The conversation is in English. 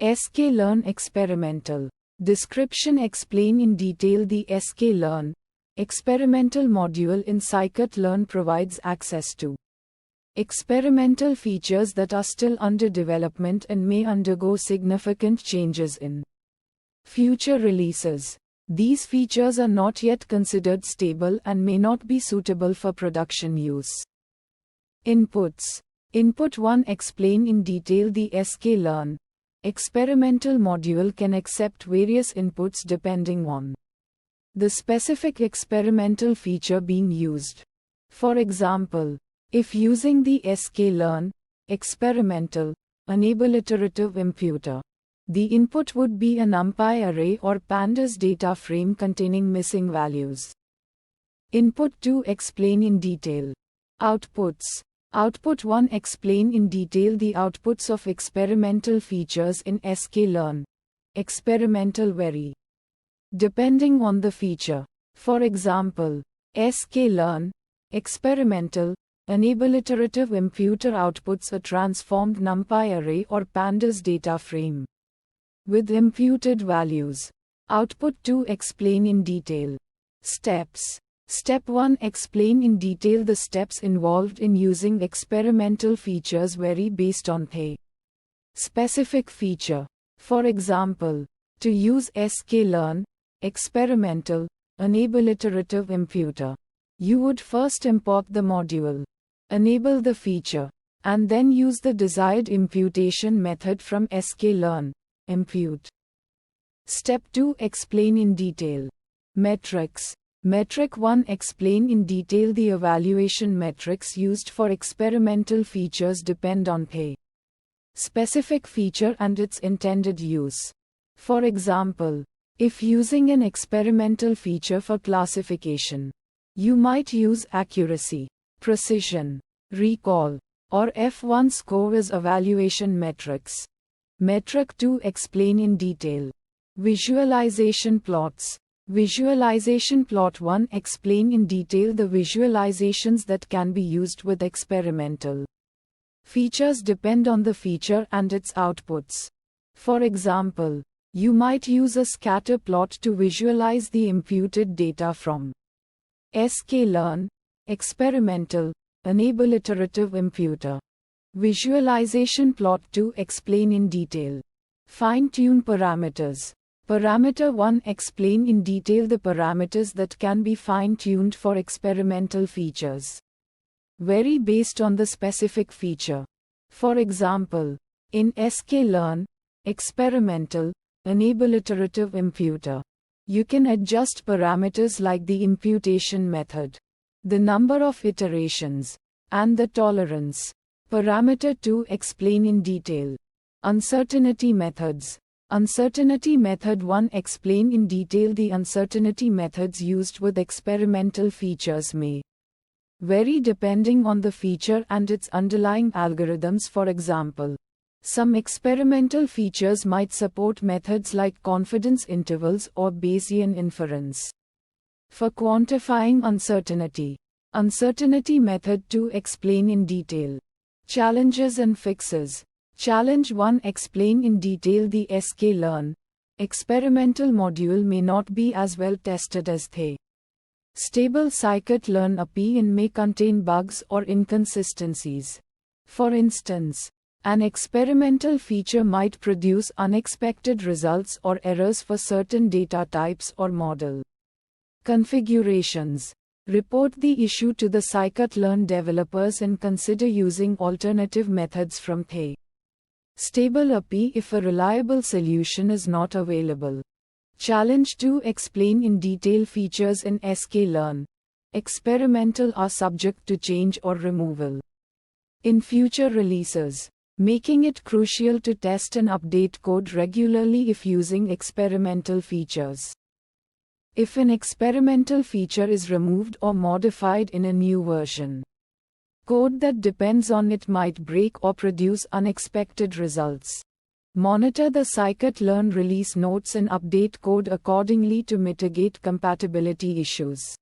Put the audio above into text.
sklearn experimental. Description: explain in detail. The sklearn experimental module in scikit-learn provides access to experimental features that are still under development and may undergo significant changes in future releases. These features are not yet considered stable and may not be suitable for production use. Inputs. Input 1. Explain in detail. The sklearn experimental module can accept various inputs depending on the specific experimental feature being used. For example, if using the sklearn experimental enable iterative imputer, the input would be a NumPy array or pandas data frame containing missing values. Input 2. Explain in detail. Outputs. Output 1. Explain in detail the outputs of experimental features in sklearn experimental vary depending on the feature. For example, sklearn experimental enable iterative imputer outputs a transformed NumPy array or pandas data frame with imputed values. Output 2. Explain in detail. Steps. Step 1. Explain in detail. The steps involved in using experimental features vary based on the specific feature. For example, to use sklearn experimental enable iterative imputer, you would first import the module, enable the feature, and then use the desired imputation method from sklearn impute. Step 2. Explain in detail. Metrics. Metric 1. Explain in detail. The evaluation metrics used for experimental features depend on the specific feature and its intended use. For example, if using an experimental feature for classification, you might use accuracy, precision, recall, or F1 score as evaluation metrics. Metric 2. Explain in detail. Visualization plots. Visualization plot 1. Explain in detail the visualizations that can be used with experimental features depend on the feature and its outputs. For example, you might use a scatter plot to visualize the imputed data from sklearn experimental enable iterative imputer. Visualization plot 2. Explain in detail. Fine-tune parameters. Parameter 1. Explain in detail the parameters that can be fine-tuned for experimental features. Vary based on the specific feature. For example, in sklearn experimental enable iterative imputer, you can adjust parameters like the imputation method, the number of iterations, and the tolerance. Parameter 2. Explain in detail. Uncertainty methods. Uncertainty method 1. Explain in detail. The uncertainty methods used with experimental features may vary depending on the feature and its underlying algorithms. For example, some experimental features might support methods like confidence intervals or Bayesian inference. For quantifying uncertainty. Uncertainty method 2. Explain in detail. Challenges and fixes. Challenge 1. Explain in detail. The sklearn experimental module may not be as well tested as the stable scikit-learn API and may contain bugs or inconsistencies. For instance, an experimental feature might produce unexpected results or errors for certain data types or model configurations. Report the issue to the scikit-learn developers and consider using alternative methods from the stable API if a reliable solution is not available. Challenge 2. Explain in detail. Features in sklearn experimental are subject to change or removal in future releases, making it crucial to test and update code regularly if using experimental features. If an experimental feature is removed or modified in a new version, code that depends on it might break or produce unexpected results. Monitor the scikit-learn release notes and update code accordingly to mitigate compatibility issues.